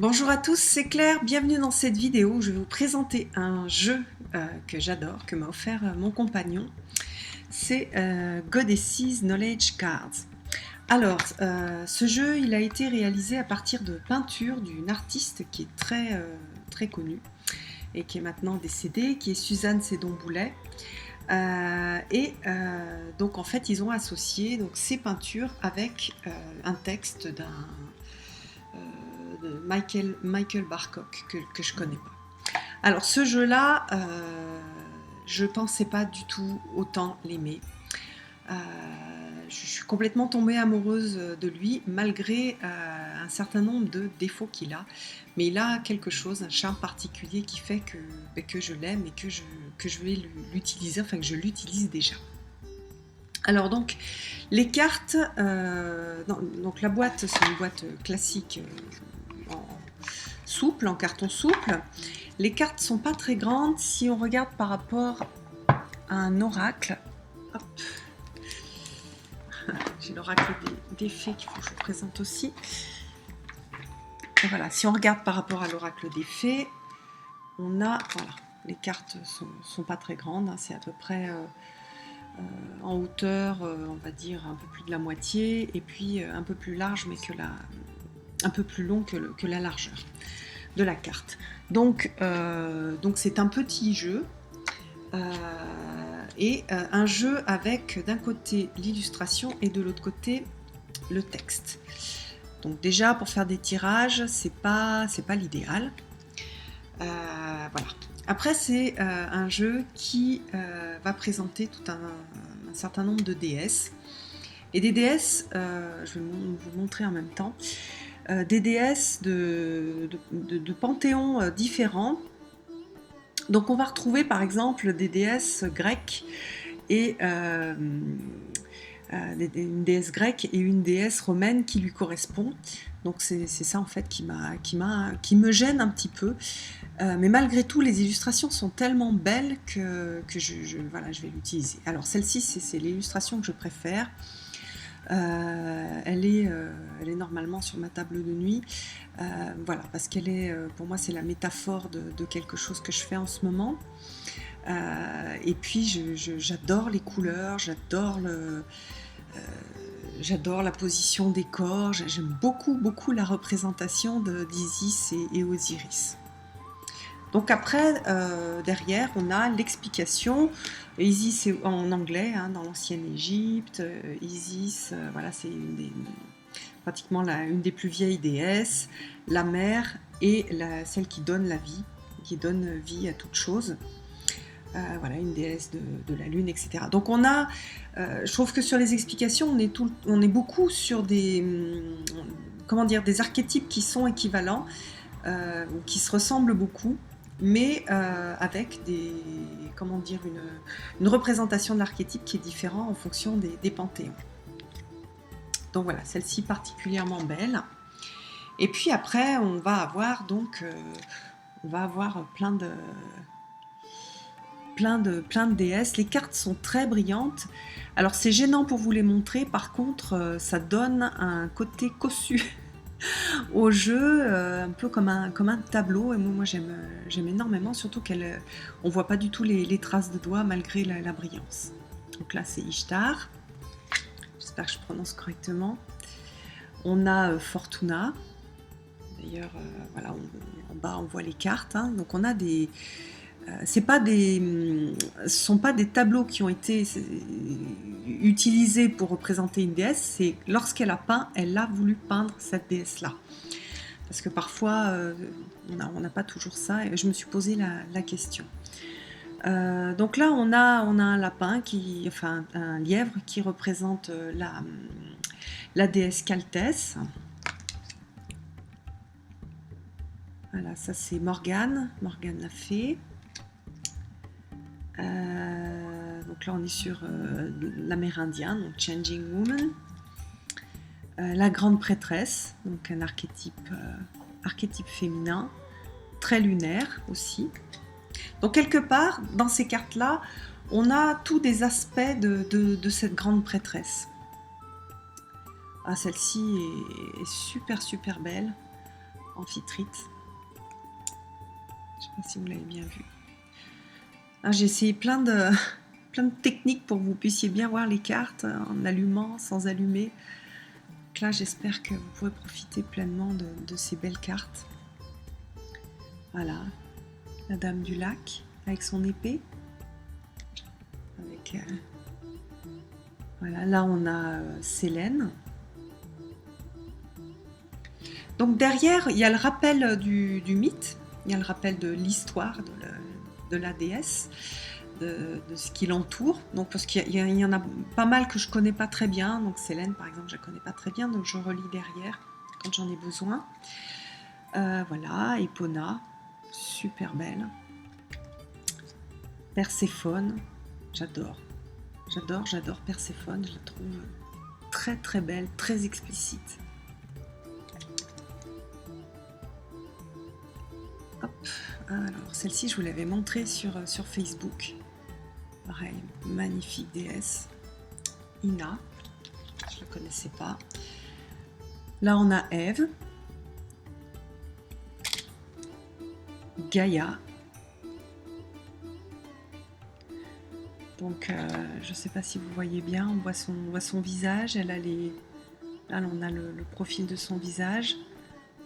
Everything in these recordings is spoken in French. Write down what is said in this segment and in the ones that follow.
Bonjour à tous, c'est Claire, bienvenue dans cette vidéo où je vais vous présenter un jeu que j'adore, que m'a offert mon compagnon. C'est Goddesses Knowledge Cards. Alors, ce jeu, il a été réalisé à partir de peintures d'une artiste qui est très connue et qui est maintenant décédée, qui est Suzanne Sédon-Boulet. Donc en fait, ils ont associé donc, ces peintures avec un texte de Michael Barcock que je connais pas. Alors ce jeu-là, je pensais pas du tout autant l'aimer. Je suis complètement tombée amoureuse de lui malgré un certain nombre de défauts qu'il a. Mais il a quelque chose, un charme particulier qui fait que je l'aime et que je vais l'utiliser, enfin que je l'utilise déjà. Alors donc, les cartes, donc la boîte, c'est une boîte classique souple, en carton souple. Les cartes sont pas très grandes si on regarde par rapport à un oracle. Hop. J'ai l'oracle des fées qu'il faut que je vous présente aussi. Et voilà, si on regarde par rapport à l'oracle des fées, on a, voilà, les cartes sont pas très grandes, hein, c'est à peu près en hauteur, on va dire un peu plus de la moitié, et puis un peu plus large, mais un peu plus long que la largeur de la carte. Donc c'est un petit jeu un jeu avec d'un côté l'illustration et de l'autre côté le texte. Donc déjà pour faire des tirages, c'est pas l'idéal. Voilà. Après c'est un jeu qui va présenter tout un certain nombre de déesses. Et des déesses, je vais vous montrer en même temps, des déesses de panthéons différents. Donc on va retrouver par exemple des déesses grecques et une déesse grecque et une déesse romaine qui lui correspond. Donc c'est ça en fait qui me gêne un petit peu. Mais malgré tout, les illustrations sont tellement belles que voilà, je vais l'utiliser. Alors celle-ci, c'est l'illustration que je préfère. Elle est normalement sur ma table de nuit. Voilà, parce qu'elle est, pour moi, c'est la métaphore de quelque chose que je fais en ce moment. Et puis, j'adore les couleurs, j'adore la position des corps, j'aime beaucoup la représentation d'Isis et Osiris. Donc après, derrière, on a l'explication. Isis, c'est en anglais, hein, dans l'ancienne Égypte. Isis, voilà, c'est pratiquement une des plus vieilles déesses, la mère et celle qui donne la vie, qui donne vie à toute chose. Voilà, une déesse de la lune, etc. Donc on a, je trouve que sur les explications, on est beaucoup sur des archétypes qui sont équivalents, qui se ressemblent beaucoup, mais avec une représentation de l'archétype qui est différente en fonction des panthéons. Donc voilà, celle-ci particulièrement belle. Et puis après, on va avoir plein de déesses. Les cartes sont très brillantes. Alors c'est gênant pour vous les montrer, par contre, ça donne un côté cossu au jeu, un peu comme un tableau. Et moi j'aime énormément, surtout on voit pas du tout les traces de doigts malgré la brillance. Donc là c'est Ishtar. J'espère que je prononce correctement. On a Fortuna. D'ailleurs, voilà, en bas on voit les cartes. Hein. Donc on a des... ce sont pas des tableaux qui ont été utilisés pour représenter une déesse, c'est lorsqu'elle a peint, elle a voulu peindre cette déesse-là. Parce que parfois, on n'a pas toujours ça, et je me suis posé la question. Donc là, on a un lapin, un lièvre qui représente la déesse Caltès. Voilà, ça c'est Morgane la fée. Donc là on est sur l'amérindien, donc Changing Woman. La grande prêtresse, donc un archétype féminin, très lunaire aussi. Donc quelque part, dans ces cartes-là, on a tous des aspects de cette grande prêtresse. Ah, celle-ci est super belle. Amphitrite. Je ne sais pas si vous l'avez bien vu. Ah, j'ai essayé plein de techniques pour que vous puissiez bien voir les cartes en allumant, sans allumer. Donc là, j'espère que vous pourrez profiter pleinement de ces belles cartes. Voilà, la Dame du Lac avec son épée. Avec, voilà, là on a Sélène. Donc derrière, il y a le rappel du mythe, il y a le rappel de l'histoire de la déesse, de ce qui l'entoure. Donc parce qu'il y en a pas mal que je connais pas très bien. Donc Sélène par exemple, je la connais pas très bien, donc je relis derrière quand j'en ai besoin. Voilà, Epona, super belle. Perséphone, j'adore Perséphone, je la trouve très très belle, très explicite. Hop, alors celle-ci je vous l'avais montrée sur Facebook. Pareil, magnifique déesse. Ina, je ne la connaissais pas. Là on a Ève. Gaïa. Donc je ne sais pas si vous voyez bien, on voit son visage, elle a les... Là on a le profil de son visage,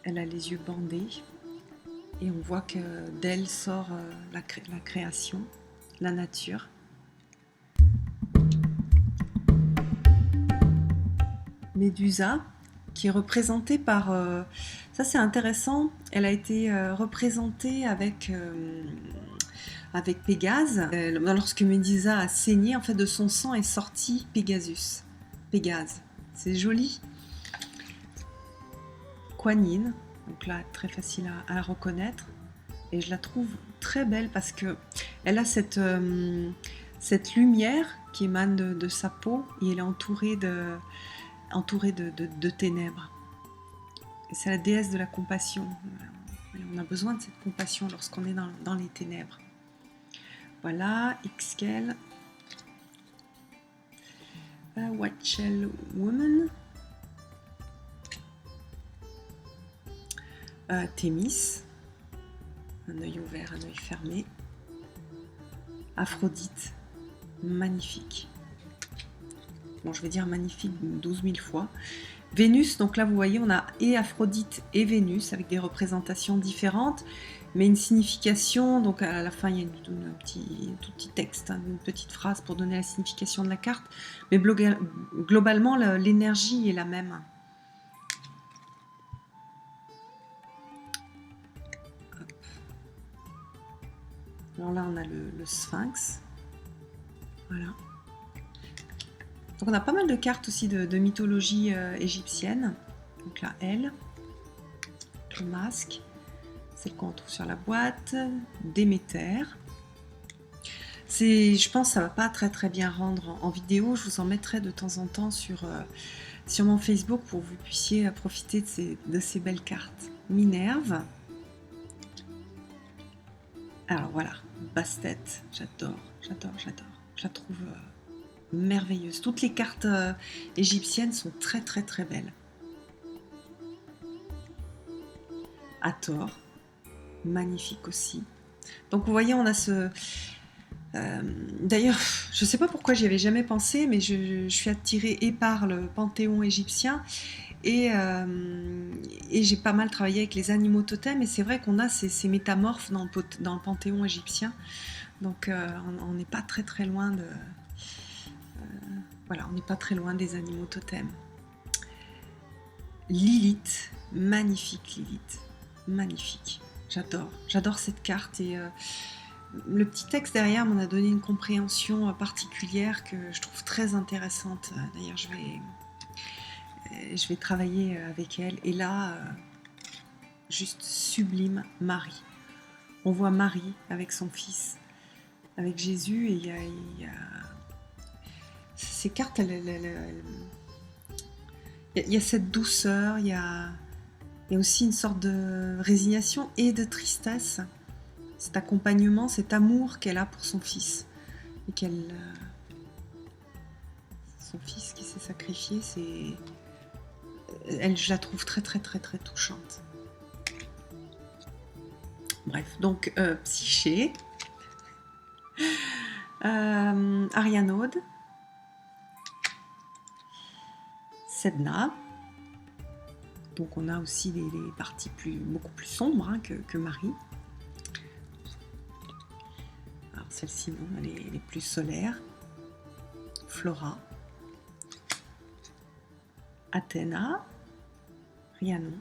elle a les yeux bandés, et on voit que d'elle sort la création, la nature. Médusa, qui est représentée par... ça c'est intéressant, elle a été représentée avec Pégase. Lorsque Médusa a saigné, en fait de son sang est sorti Pégase. C'est joli. Kuan Yin, donc là très facile à reconnaître, et je la trouve très belle parce que elle a cette lumière qui émane de sa peau, et elle est entourée de ténèbres. Et c'est la déesse de la compassion. On a besoin de cette compassion lorsqu'on est dans les ténèbres. Voilà, Ixchel. Watchel Woman. Thémis. Un œil ouvert, un œil fermé. Aphrodite. Magnifique. Bon, je vais dire magnifique 12 000 fois. Vénus, donc là vous voyez, on a et Aphrodite et Vénus avec des représentations différentes, mais une signification. Donc à la fin il y a un tout petit texte, une petite phrase pour donner la signification de la carte, mais globalement l'énergie est la même. Hop. Alors là on a le Sphinx, voilà. Donc on a pas mal de cartes aussi de mythologie égyptienne. Donc là, elle, le masque, celle qu'on trouve sur la boîte, Déméter. Je pense que ça va pas très bien rendre en vidéo. Je vous en mettrai de temps en temps sur mon Facebook pour que vous puissiez profiter de ces belles cartes. Minerve. Alors voilà, Bastet, j'adore. Je la trouve... merveilleuse. Toutes les cartes égyptiennes sont très belles. Hathor, magnifique aussi. Donc vous voyez, on a ce... D'ailleurs, je ne sais pas pourquoi j'y avais jamais pensé, mais je suis attirée et par le panthéon égyptien, et j'ai pas mal travaillé avec les animaux totems, et c'est vrai qu'on a ces métamorphes dans le panthéon égyptien. Donc on n'est pas très loin de... Voilà, on n'est pas très loin des animaux totems. Lilith, magnifique Lilith, magnifique. J'adore cette carte, et le petit texte derrière m'en a donné une compréhension particulière que je trouve très intéressante. D'ailleurs, je vais travailler avec elle. Et là, juste sublime, Marie. On voit Marie avec son fils, avec Jésus, et il y a ces cartes, il y a cette douceur, il y a aussi une sorte de résignation et de tristesse, cet accompagnement, cet amour qu'elle a pour son fils, et son fils qui s'est sacrifié, je la trouve très touchante. Bref, donc Psyché, Arianode, Sedna. Donc on a aussi les parties beaucoup plus sombres hein, que Marie. Alors celle-ci, non, elle est plus solaire. Flora, Athéna, Rhiannon.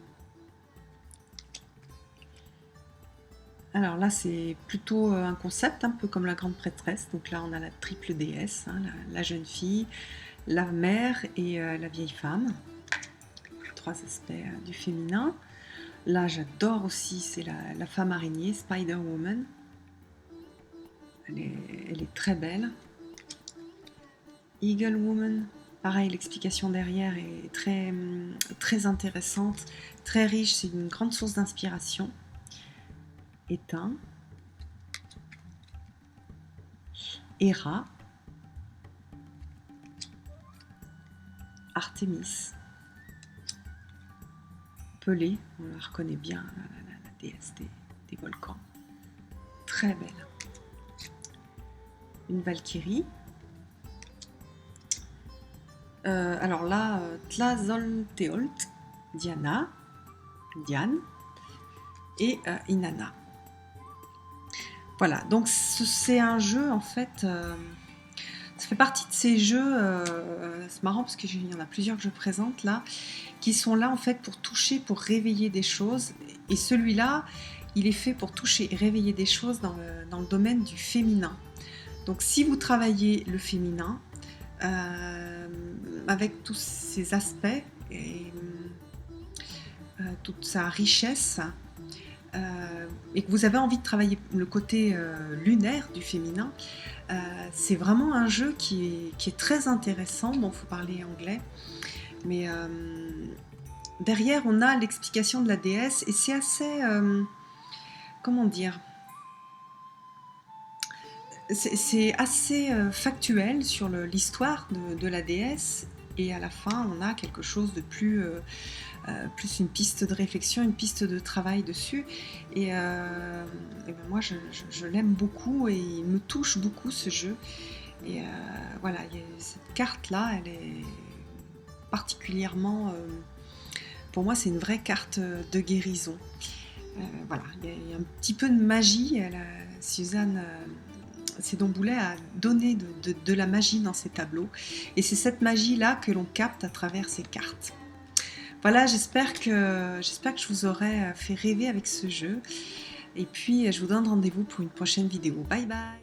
Alors là, c'est plutôt un concept, un peu comme la grande prêtresse. Donc là, on a la triple déesse, hein, la jeune fille, la mère et la vieille femme. Trois aspects du féminin. Là, j'adore aussi, c'est la femme araignée, Spider-Woman. Elle est très belle. Eagle Woman, pareil, l'explication derrière est très, très intéressante, très riche, c'est une grande source d'inspiration. Éteint. Héra. Artémis. Pelée, on la reconnaît bien, la déesse des volcans. Très belle. Une Valkyrie. Alors là, Tlazolteolt, Diana, Diane et Inanna. Voilà, donc c'est un jeu en fait, ça fait partie de ces jeux, c'est marrant parce qu'il y en a plusieurs que je présente là, qui sont là en fait pour toucher, pour réveiller des choses, et celui-là, il est fait pour toucher et réveiller des choses dans le domaine du féminin. Donc si vous travaillez le féminin, avec tous ses aspects et toute sa richesse, et que vous avez envie de travailler le côté lunaire du féminin, c'est vraiment un jeu qui est très intéressant. Bon, il faut parler anglais, mais derrière on a l'explication de la déesse et c'est assez, comment dire, c'est assez factuel sur l'histoire de la déesse, et à la fin on a quelque chose de plus une piste de réflexion, une piste de travail dessus, et ben moi je l'aime beaucoup et il me touche beaucoup ce jeu, et voilà, cette carte là elle est particulièrement, pour moi c'est une vraie carte de guérison. Voilà, il y a un petit peu de magie, Suzanne Sédon-Boulet a donné de la magie dans ses tableaux, et c'est cette magie-là que l'on capte à travers ces cartes. Voilà, j'espère que je vous aurai fait rêver avec ce jeu, et puis je vous donne rendez-vous pour une prochaine vidéo. Bye bye!